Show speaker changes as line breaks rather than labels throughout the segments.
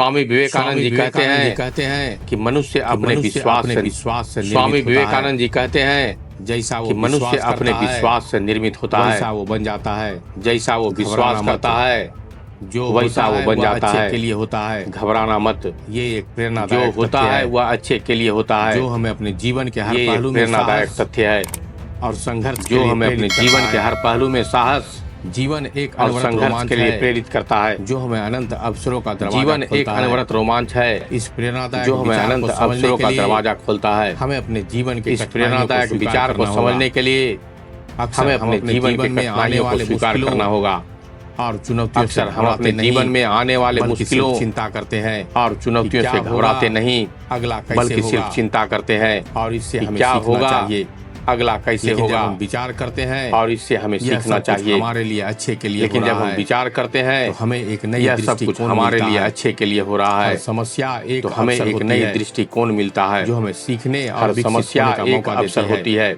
स्वामी विवेकानंद जी कहते हैं कि मनुष्य अपने विश्वास से स्वामी विवेकानंद जी कहते हैं
जैसा वो
कि मनुष्य अपने विश्वास से निर्मित होता है,
वैसा वो बन जाता है।
जैसा वो विश्वास करता है
जो
वैसा वो बन जाता है।
के लिए होता है,
घबराना मत।
ये एक
जो
प्रेरणादायक
होता है वह अच्छे के लिए होता है,
जो हमें अपने जीवन के हर
ये एक
पहलू में
प्रेरणादायक
साहस
तथ्य है।
और संघर्ष
जो हमें अपने जीवन के हर पहलू में साहस
जीवन एक
और
अनवरत
संघर्ष
रोमांच
के लिए
है,
प्रेरित करता है।
जो हमें अनंत अवसरों का दरवाजा
जीवन एक
खोलता है।
अनवरत रोमांच है
इस प्रेरणादायक
जो हमें
विचार को
अनंत
समझने
अवसरों
के
का
लिए
दरवाजा खोलता है।
हमें अपने जीवन के
इस प्रेरणादायक विचार को समझने के लिए हमें अपने जीवन में आने वाले स्वीकार करना होगा
और चुनौतियों से
अक्सर हम अपने जीवन में आने वाले मुश्किलों
चिंता करते हैं
और चुनौतियों से घबराते नहीं,
अगला
बल्कि
कैसे
सिर्फ
होगा
चिंता करते हैं
और इससे
कि
हमें
क्या
सीखना
होगा,
चाहिए।
अगला कैसे
लेकिन जब
होगा,
हम विचार करते हैं
और इससे हमें
यह
सीखना
सब कुछ
चाहिए।
हमारे लिए अच्छे के लिए
लेकिन
हो
जब
रहा
हम
है,
विचार करते हैं
तो हमें एक नई
यह सब कुछ
दृष्टिकोण
हमारे
मिलता
लिए
है।
अच्छे के लिए हो रहा है,
हर समस्या एक
तो हमें
अवसर
एक
होती
नई
है,
दृष्टिकोण मिलता है।
जो हमें सीखने और
हर
विकसित
समस्या
होने का
एक
मौका
अवसर
देती
होती है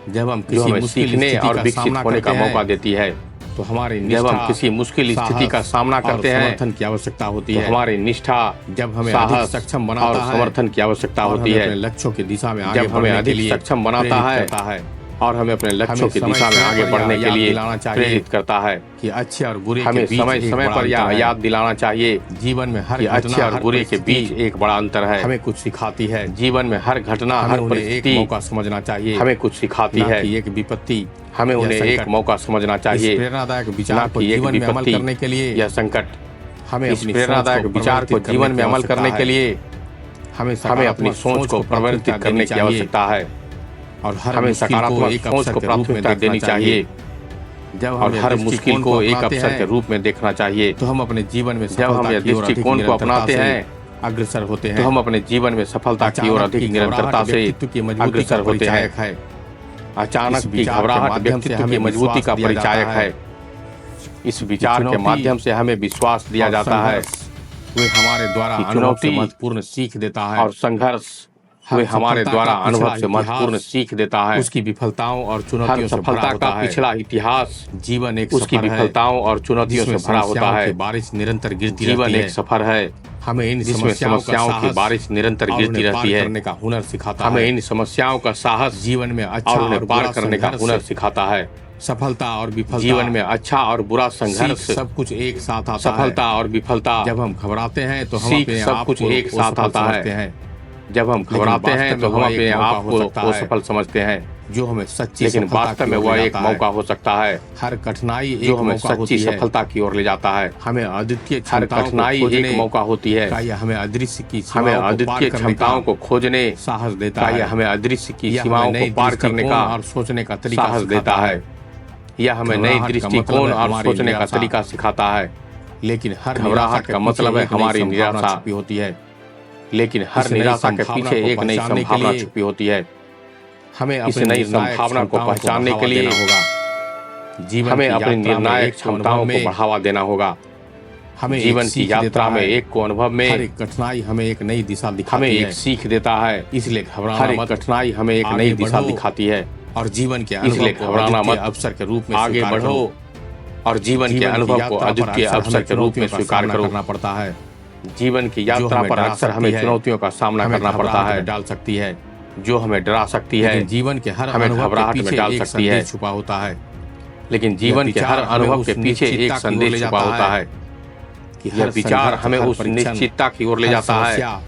जब हम
जो
किसी
हमें
मुश्किल
सीखने
स्थिति
और
का
विकसित
सामना
होने का
करते
मौका
हैं,
देती है।
तो हमारी
जब
निष्ठा,
हम किसी मुश्किल स्थिति का
साहस
सामना
और
करते हैं
समर्थन की आवश्यकता होती
तो
है।
हमारी निष्ठा,
जब हमें अधिक
साहस
सक्षम
और
बनाता है
समर्थन की आवश्यकता
और
होती
हमें
है।
अपने लक्ष्यों की दिशा में आगे
जब हमें
बढ़ने के
अधिक
लिए
सक्षम बनाता
प्रेरित
है
करता है
और हमें अपने लक्ष्यों
हमें
की दिशा में
समय
आगे
पर
बढ़ने के
याद
लिए
दिलाना चाहिए
प्रेरित करता है।
कि अच्छे और बुरे
हमें
के बीच
समय
एक
समय
बड़ा
पर यह
अंतर है।
याद दिलाना चाहिए
जीवन में हर
कि अच्छे
घटना,
और
हर
बुरे के
परिस्थिति
बीच एक बड़ा अंतर है।
हमें कुछ सिखाती है।
जीवन में हर घटना,
हमें
हर
उन्हें एक
परिस्थिति
मौका समझना चाहिए,
हमें कुछ सिखाती
ना
है।
कि एक विपत्ति।
हमें
या
उन्हें एक
संकट।
मौका समझना
इस
चाहिए,
प्रेरणादायक
ना
विचार को
कि एक
जीवन में अमल
विपत्ति
करने के लिए
या संकट।
हमें
इस
अपनी
प्रेरणादायक विचार को जीवन में अमल करने के लिए हमें अपनी सोच को परिवर्तित करने की आवश्यकता है
और हर
हमें
मुश्किल को
सकारात्मक
एक
सोच
अवसर
को
के रूप में
प्राथमिकता
देखना
देनी चाहिए
जब
और
हम
हर
इस
मुश्किल
दृष्टिकोण
को एक
अपनाते
अवसर
हैं,
के रूप में देखना चाहिए।
तो हम अपने जीवन में
जब हम
सफलता
यह
की ओर अधिक
दृष्टिकोण को
निरंतरता
अपनाते
से
हैं
अग्रसर होते हैं।
तो हम अपने जीवन में सफलता की ओर
अचानक
अधिक
की
निरंतरता
घबराहट
से
व्यक्तित्व की मजबूती
अग्रसर
का
होते हैं।
परिचायक है।
अचानक
इस
की
विचार के
घबराहट
माध्यम से
व्यक्तित्व की
हमें
मजबूती का
विश्वास दिया
परिचायक
जाता
है। इस विचार के
चुनौती
माध्यम से हमें विश्वास दिया
और
जाता है
संघर्ष वे हमारे द्वारा
कि
अनुभव से
चुनौती
महत्वपूर्ण सीख देता है
और संघर्ष
हर
वे हमारे
सफलता
द्वारा
का
अनुभव
पिछला
से महत्वपूर्ण
इतिहास,
सीख देता है।
उसकी विफलताओं और
हर
चुनौतियों से भरा
सफलता
होता
का
है।
पिछला इतिहास
जीवन एक
उसकी
सफर है
विफलताओं और चुनौतियों से
जिसमें
भरा होता
समस्याओं
है।
की बारिश निरंतर गिरती
जीवन
रहती
एक
है।
सफर है
हमें इन
जिसमें समस्याओं की
साहस
बारिश निरंतर
और
गिरती
उन्हें पार
रहती है।
करने का हुनर सिखाता
हमें
है।
इन समस्याओं का साहस
जीवन में अच्छा
और उन्हें पार
बुरा
करने का
संघर्ष,
हुनर सिखाता है।
सफलता और विफलता
जीवन में अच्छा और बुरा
सीख
संघर्ष,
सब कुछ एक साथ आता है।
सफलता और विफलता,
जब हम घबराते हैं तो हम
सीख
अपने
सब
आप
कुछ
को
एक साथ
असफल
आता है।
समझते हैं।
जब हम घबराते हैं तो हम अपने आप को असफल समझते हैं,
जो हमें सच्ची
लेकिन
सफलता
वास्तव
की
में
ओर
वह
ले
एक
जाता है।
मौका हो सकता है
हर कठिनाई
जो
एक
हमें
मौका
सच्ची
होती है।
सफलता की ओर ले जाता है।
हमें अद्वितीय
हर
क्षमताओं को
कठिनाई एक
खोजने
मौका होती है।
का या हमें अदृश्य की
हमें
सीमाओं को पार
अद्वितीय
करने
क्षमताओं
का
को खोजने
साहस देता
का
है।
या हमें अदृश्य की
यह
सीमाओं
हमें नई
को पार करने
दृष्टिकोण
का
और सोचने का तरीका
साहस
सिखाता
देता है। यह हमें नई
घबराहट का मतलब
दृष्टिकोण
है
और
हमारी
सोचने का
निराशा।
तरीका सिखाता है।
लेकिन हर
घबराहट का मतलब है हमारी निराशा
छुपी होती है।
लेकिन हर
इस नई
निराशा के
संभावना
पीछे
को
एक नई
पहचानने के
संभावना
लिए
छुपी होती है।
हमें
इस
अपनी
नई
निर्णायक
संभावना को
क्षमताओं
पहचानने के
बढ़ावा
लिए
देना होगा। जीवन
हमें
की
अपनी
यात्रा में
निर्णायक
एक
क्षमताओं
अनुभव
को
में
बढ़ावा देना होगा।
हमें एक
जीवन की
सीख
यात्रा
देता
में
है।
एक को अनुभव
हर
में
एक कठिनाई हमें एक नई दिशा
हमें
दिखाती
एक
है।
सीख देता है।
इसलिए
हर
घबराना
एक
मत
कठिनाई हमें एक
आगे
नई दिशा
बढ़ो
दिखाती है।
और जीवन के
इसलिए
अनुभव को
घबराना
अद्वितीय
मत,
अवसर के रूप में
आगे
स्वीकार
बढ़ो
करो।
और जीवन के अनुभव को अद्वितीय अवसर के रूप में स्वीकार करो।
करना पड़ता है।
जीवन की यात्रा पर अक्सर हमें चुनौतियों का सामना करना पड़ता है
डाल सकती है,
जो हमें डरा सकती है।
लेकिन जीवन के हर
हमें
अनुभव के
घबराहट में
पीछे
डाल
एक
सकती है।
संदेश छुपा होता है।
लेकिन जीवन के हर
विचार हमें
अनुभव
उस
के पीछे एक
निश्चितता की ओर
संदेश
ले
छुपा
जाता
होता
है
है।
कि
यह
हर
विचार
संघर्ष,
हमें
हर
उस
परीक्षण,
निश्चितता की ओर ले
हर
जाता है
समस्या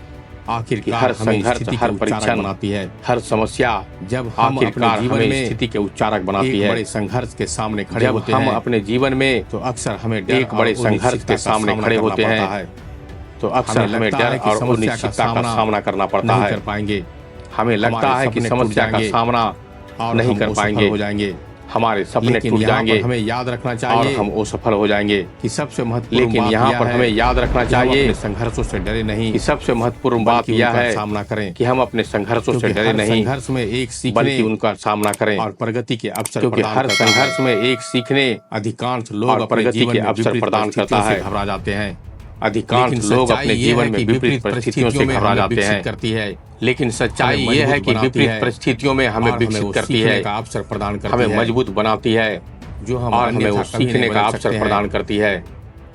कि
आखिरकार
हर
हमें
संघर्ष,
स्थिति
हर
के उपचारक
परीक्षण,
बनाती है।
हर समस्या
जब हम अपने
आखिरकार
जीवन
हमें
में
स्थिति के उच्चारक बनाती
एक
है।
बड़े संघर्ष के सामने खड़े
जब
होते
हम
हैं
अपने जीवन में
तो अक्सर हमें डर
एक बड़े
और
संघर्ष
अनिश्चितता
के
का
सामने
सामना
खड़े
करना
होते
पड़ता
हैं
है।
तो अक्सर हमें
लगता
डर
है कि
और
समस्या का
अनिश्चितता का सामना करना पड़ता
नहीं
है।
कर पाएंगे।
हमें लगता
हमारे
है कि
सपने टूट
समस्या का
जाएंगे
सामना
और
नहीं
हम
कर
असफल
पाएंगे।
हो जाएंगे।
हमारे सपने
लेकिन
टूट
यहाँ
जाएंगे
पर हमें याद रखना
और
चाहिए
हम असफल हो जाएंगे।
कि सबसे महत्वपूर्ण
लेकिन
बात
यहाँ
यह
पर
है
हमें याद रखना
कि हम
चाहिए
अपने संघर्षों से डरे नहीं
कि सबसे महत्वपूर्ण बात
बल्कि
यह
उनका
है
सामना करें,
कि हम अपने संघर्षों से
क्योंकि
डरे
हर
नहीं
संघर्ष में एक सीखने
बल्कि उनका सामना करें।
और प्रगति के अवसर
क्योंकि
प्रदान
हर
करता है।
संघर्ष में एक सीखने
अधिकांश लोग
और
अपने
प्रगति
जीवन
के
में
अवसर
विपरीत
प्रदान
परिस्थितियों
करता
से
है।
घबरा जाते हैं।
अधिकांश
लेकिन
लोग
सच्चाई
अपने
ये
जीवन
है
में
कि
विपरीत परिस्थितियों से
में
घबरा
हमें
जाते
विकसित
हैं।
करती है।
लेकिन सच्चाई
हमें
ये है
मजबूत
कि
बनाती
विपरीत
है
परिस्थितियों में हमें
और
विकसित
उस
करती
सीखने
है,
का अवसर प्रदान करती
हमें
है,
मजबूत बनाती है
जो हम
और हमें
अन्यथा
उस
कभी
सीखने
नहीं
का
बदल
अवसर
सकते हैं।
प्रदान करती है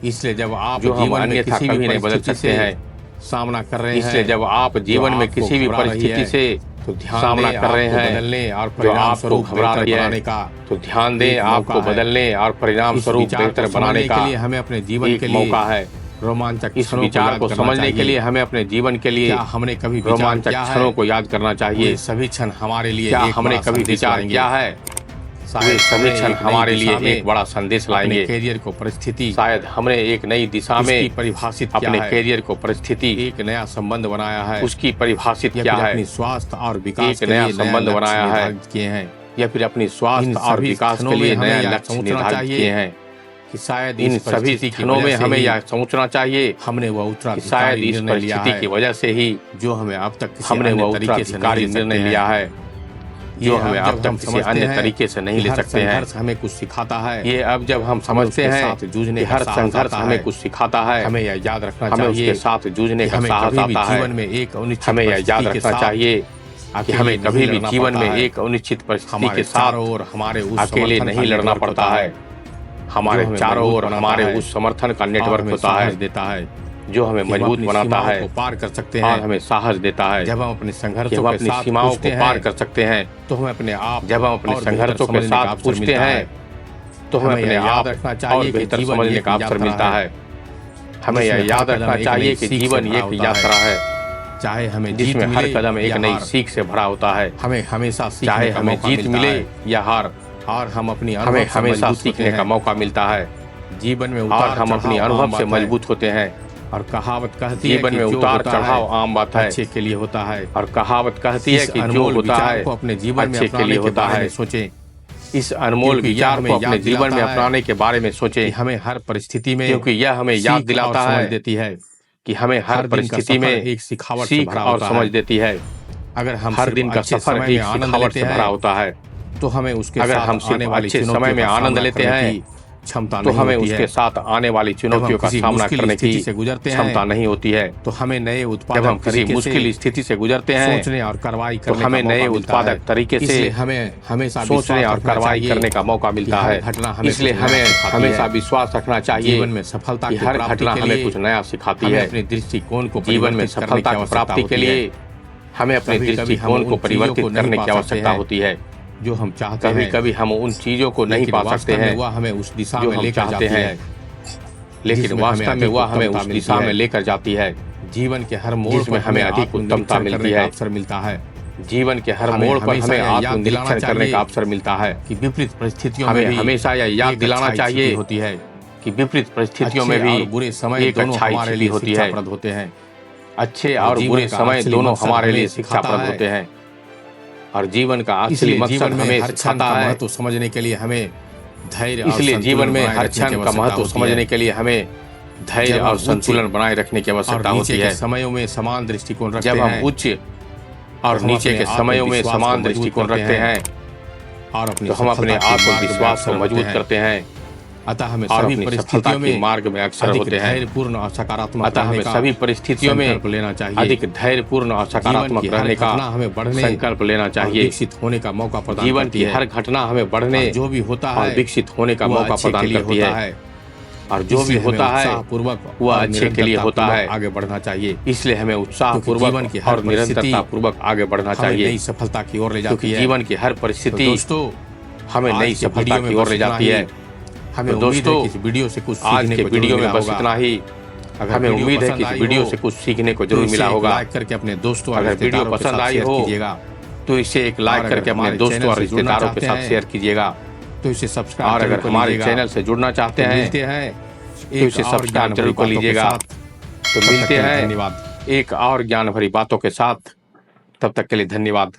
इसलिए जब आप
जो हम
जीवन में
अन्यथा
किसी भी
कभी नहीं बदल
परिस्थिति
सकते
से
हैं।
सामना कर रहे हैं,
इसलिए जब आप जीवन में
आपको
किसी भी
घबरा रही
परिस्थिति
है,
से
तो ध्यान
सामना
दें
कर रहे
आपको
हैं,
बदलने और
जो
परिणाम
आपको
स्वरूप
घबरा
बेहतर
रही है,
बनाने का
तो ध्यान दें
एक
आपको
मौका है।
बदलने और परिणाम
इस
स्वरूप
विचार को
बेहतर बनाने
समझने
का
के लिए हमें अपने जीवन
एक
के लिए
मौका है।
रोमांचक
इस
क्षणों
विचार
याद
को
करना
समझने के
चाहिए।
लिए हमें अपने जीवन के लिए
क्या हमने कभी विचार
रोमांचक
किया
क्षणों
है?
को याद करना चाहिए।
वे सभी क्षण हमारे लिए
क्या
एक
हमने
बड़ा
कभी
संदेश
विचार
लाएंगे।
किया है? वे
शायद
सभी
हमने
क्षण
एक नई
हमारे
दिशा
लिए
में
एक बड़ा संदेश
अपने
लाएंगे।
कैरियर को परिस्थिति
शायद हमने एक नई दिशा
उसकी
में
परिभाषित किया
अपने
है,
कैरियर को परिस्थिति
एक नया संबंध बनाया है,
उसकी परिभाषित
या
क्या
फिर
है,
अपनी स्वास्थ्य और विकास
एक
के
नया
लिए
संबंध
लक्ष्य
बनाया है,
निर्धारित किए हैं।
या फिर अपनी
इन
स्वास्थ्य और
सभी
विकास
क्षणों
के
में
लिए
हमें
नया
यह
लक्ष्य
सोचना
निर्धारित
चाहिए
किए हैं।
कि शायद
इन
इस
सभी
परिस्थिति की
क्षणों में
वजह से
हमें
ही
यह सोचना चाहिए
हमने वह
कि
उत्तराधिकारी
शायद इस
निर्णय लिया
परिस्थिति की
है
वजह से ही
जो हमें अब तक किसी
हमने
अन्य
वह
तरीके से नहीं
उत्तराधिकारी
ले सकते
निर्णय
हैं।
लिया है जो
ये
हमें
अब
अब
जब
तक
हम
किसी
समझते
अन्य
हैं
तरीके से नहीं
कि
ले
हर
सकते हैं।
संघर्ष हमें कुछ सिखाता है,
ये अब जब हम समझते
उसके
हैं
साथ जूझने
कि
का
हर
साहस
संघर्ष
आता
हमें
है।
कुछ सिखाता है,
हमें यह याद रखना
हमें
चाहिए
उसके साथ जूझने
कि
का
हमें
साहस
कभी भी
आता है।
जीवन में एक अनिश्चित
हमें यह
परिस्थिति
याद
के
रखना
साथ
चाहिए कि
अकेले
हमें
नहीं
कभी भी
लड़ना
जीवन
पड़ता
में
है।
एक अनिश्चित परिस्थिति
हमारे
के साथ
चारों ओर हमारे उस
अकेले
समर्थन का
नहीं लड़ना
नेटवर्क
पड़ता
होता
है। हमारे
जो हमें
चारों
मजबूत
ओर
बनाता
हमारे
है
उस समर्थन का
और
नेटवर्क
हमें
होता
साहस
है
देता है
जो हमें
कि हम
मजबूत
अपनी
बनाता
सीमाओं
है
को पार कर सकते
और
हैं।
हमें साहस देता है
जब हम अपने
कि
संघर्षों
हम
के
अपनी
साथ
सीमाओं
पूछते
को पार
हैं
कर सकते हैं।
तो हमें अपने आप
जब हम अपने
और बेहतर
संघर्षों के
समझने का
साथ
अवसर
पूछते
मिलता
हैं
है।
तो हमें
हमें
अपने
यह याद
आप
रखना
और
चाहिए कि
बेहतर
जीवन
समझने
एक
का अवसर
यात्रा
मिलता
है,
है। हमें यह
जिसमें
याद
हर
रखना
कदम एक
चाहिए
नई
कि
सीख से
जीवन
भरा
एक
होता
यात्रा
है।
है
चाहे हमें जीत
जिसमें हर
मिले
कदम एक
या
नई
हार,
सीख से भरा होता है।
हमें हमेशा
चाहे
सीखने का
हमें
मौका
जीत
मिलता
मिले
है
या हार,
और हम अपनी
हमें
अनुभव से
हमेशा
मजबूत होते
सीखने का
हैं।
मौका मिलता है
जीवन में
और
उतार
हम अपनी
चढ़ाव
अनुभव
आम
से
बात है।
मजबूत होते हैं।
और कहावत कहती है
जीवन
कि
में
जो
उतार
होता
चढ़ाव
है
आम बात है
अच्छे के लिए होता है।
और कहावत कहती है
इस
कि जो
अनमोल
होता
विचार
है
को अपने जीवन में
अच्छे के
अपनाने
लिए
के
होता
बारे
है।
में सोचें
इस अनमोल
क्योंकि यह
विचार
हमें
को अपने
याद
जीवन में
दिलाता है
अपनाने के बारे में
कि
सोचें
हमें हर परिस्थिति में
क्योंकि यह हमें याद
सीख
दिलाता
और समझ
है
देती है।
कि हमें हर
हर दिन का
परिस्थिति
सफर
में
एक सिखावट से
सीख
भरा
और
होता
समझ
है।
देती है।
अगर हम
हर
सिर्फ
दिन का
अच्छे
सफर
समय में
एक
आनंद
सिखावट
लेते
से भरा
हैं
होता है।
तो हमें उसके
अगर हम
साथ आने
सिर्फ
वाली
अच्छे समय
चुनौतियों
में
का
आनंद
सामना
लेते
करने
हैं
की क्षमता
तो
नहीं
हमें
होती
उसके
है।
साथ आने वाली चुनौतियों का
किसी
सामना
मुश्किल
करने
स्थिति
की
से गुजरते हैं
क्षमता नहीं होती है।
तो हमें नए
जब हम
उत्पादक
किसी
तरीके
मुश्किल
से
स्थिति से गुजरते हैं
सोचने और कार्रवाई
तो
करने
हमें
का
नए
मौका मिलता है।
उत्पादक तरीके से
इसलिए हमें हमेशा
सोचने
विश्वास
और
रखना
कार्रवाई
चाहिए
करने का मौका मिलता
कि हर
है।
घटना हमें
इसलिए
कुछ नया
हमें
सिखाती
हमेशा
है।
विश्वास रखना चाहिए
जीवन में सफलता
कि
की
हर
प्राप्ति
घटना
के
हमें
लिए
कुछ नया सिखाती
हमें
है।
अपने दृष्टिकोण को
जीवन में
परिवर्तित करने
सफलता
की
की
आवश्यकता
प्राप्ति के
होती है।
लिए हमें अपने
कभी-कभी हम
दृष्टिकोण
उन
को
चीजों
परिवर्तित
को नहीं
करने
पा
की
सकते
आवश्यकता
हैं
होती है।
जो हम चाहते
कभी
हैं,
कभी हम उन चीजों को नहीं
लेकिन
पा सकते
वास्तव में
हैं
वह हमें उस दिशा
जो
में
हम
लेकर
चाहते
जाती
हैं,
है
लेकिन
जिसमें
वास्तव
हमें
में
अधिक
वह हमें
उत्तमता
उस
मिलती
दिशा
है।
में लेकर जाती है
जीवन के हर मोड़
जिसमें
पर
हमें अधिक उत्तमता
आत्मनिरीक्षण
मिलती
करने का
है।
अवसर मिलता है।
जीवन के हर
हमें
मोड़ पर
हमेशा
हमें
यह याद
आत्मनिरीक्षण
दिलाना
करने
चाहिए
का अवसर मिलता है।
कि विपरीत परिस्थितियों
हमें
में भी
हमेशा यह याद
एक
दिलाना
अच्छाई छिपी
चाहिए
होती है।
कि विपरीत परिस्थितियों में
अच्छे
भी
और बुरे समय
एक
दोनों
अच्छाई
हमारे
छिपी
लिए
होती है।
शिक्षाप्रद होते हैं।
अच्छे
और
और
जीवन
बुरे
का
समय
असली
दोनों
मकसद
हमारे लिए
हमें
शिक्षाप्रद
सिखाता है।
होते हैं और जीवन का असली
इसलिए
मकसद
जीवन में
हमें
हर क्षण
सिखाता
का
है।
महत्व समझने के लिए हमें धैर्य और
इसलिए जीवन
संतुलन
में
बनाए
हर
रखने की
क्षण का
आवश्यकता
महत्व
होती
समझने
है।
के लिए हमें धैर्य
जब हम
और
उच्च
संतुलन बनाए रखने की
और
आवश्यकता
नीचे
होती
के
है।
समयों में समान दृष्टिकोण रखते
जब हम
हैं
उच्च और
हम
नीचे
अपने
के समयों में
आत्मविश्वास को
समान
मजबूत
दृष्टिकोण
करते
रखते
हैं
हैं
और अपनी
तो हम अपने
सफलता के मार्ग में
आत्मविश्वास को
अग्रसर
मजबूत
होते हैं।
करते हैं
अतः हमें
और
सभी
अपनी सफलता
परिस्थितियों
के
में
मार्ग में अग्रसर
अधिक
होते हैं।
धैर्यपूर्ण और सकारात्मक
अतः
रहने
हमें
का
सभी परिस्थितियों में
संकल्प लेना चाहिए।
अधिक धैर्यपूर्ण और
जीवन
सकारात्मक
की हर
रहने का
घटना हमें बढ़ने
संकल्प लेना
और
चाहिए।
विकसित होने का मौका प्रदान
जीवन
करती
की
है।
हर घटना हमें बढ़ने
और जो भी होता
और
है
विकसित होने का
वह
मौका
अच्छे के
प्रदान
लिए
करती
होता
है
है।
और जो भी
इसलिए हमें
होता है
उत्साहपूर्वक
वह
और
अच्छे के लिए होता है।
निरंतरतापूर्वक आगे बढ़ना चाहिए
इसलिए हमें
क्योंकि
उत्साहपूर्वक
जीवन की हर
और निरंतरता पूर्वक आगे बढ़ना
हमें
चाहिए
नई सफलता की ओर ले
क्योंकि
जाती है।
जीवन की हर
तो
परिस्थिति
दोस्तों
हमें
आज
नई
के
सफलता
वीडियो में
की ओर
बस
ले
इतना
जाती
ही।
है।
हमें
तो
उम्मीद है
दोस्तों
कि इस वीडियो से कुछ
आज
सीखने
के
को जरूर
वीडियो में
मिला
बस
होगा।
इतना ही।
अगर
हमें
वीडियो
उम्मीद है
पसंद
कि इस
आई
वीडियो
हो,
से कुछ सीखने को
तो
जरूर
इसे
मिला
एक
होगा।
लाइक करके अपने दोस्तों और
अगर वीडियो
रिश्तेदारों के
पसंद
साथ
आई
शेयर
हो
कीजिएगा।
तो इसे एक लाइक
अगर
करके अपने
हमारे
दोस्तों
चैनल
और
से जुड़ना
रिश्तेदारों के
चाहते
साथ
हैं,
शेयर कीजिएगा।
तो इसे सब्सक्राइब
और
जरूर
अगर
कर
हमारे
लीजिएगा।
चैनल से जुड़ना चाहते
तो
हैं
मिलते हैं
तो इसे सब्सक्राइब जरूर कर लीजिएगा। तो मिलते हैं
धन्यवाद।
एक और ज्ञान भरी बातों के साथ। तब तक के लिए धन्यवाद।